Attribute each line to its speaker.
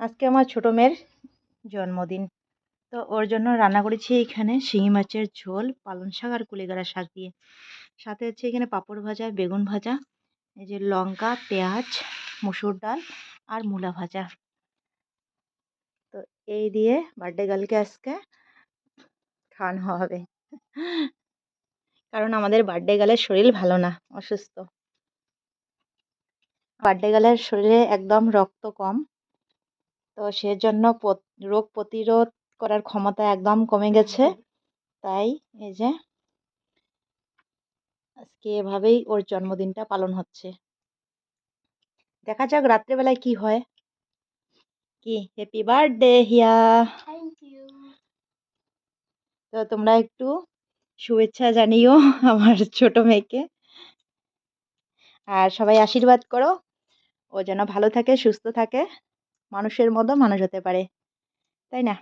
Speaker 1: আজকে আমার ছোট মেয়ের জন্মদিন। তো ওর জন্য রান্না করেছি এখানে শিঙি মাছের ঝোল, পালং শাক আর কুলেখাড়া শাক দিয়ে। সাথে হচ্ছে এখানে পাঁপড় ভাজা, বেগুন ভাজা, এই যে লঙ্কা, পেঁয়াজ, মসুর ডাল আর মূলা ভাজা। তো এই দিয়ে বার্থডে গার্লকে আজকে খাওয়ানো হবে। কারণ আমাদের বার্থডে গার্লের শরীর ভালো না, অসুস্থ। বার্থডে গার্লের শরীরে একদম রক্ত কম। তো সেজন্য রোগ প্রতিরোধ করার ক্ষমতা একদম কমে গেছে। তাই এই যে আজকে এভাবেই ওর জন্মদিনটা পালন হচ্ছে। দেখা যাক রাত্রেবেলায় কি হয়। কি happy birthday Hiya.
Speaker 2: Thank you.
Speaker 1: তো তোমরা একটু শুভেচ্ছা জানিও আমার ছোট মেয়েকে, আর সবাই আশীর্বাদ করো ও যেন ভালো থাকে, সুস্থ থাকে, মানুষের মতো মানুষ হতে পারে, তাই না?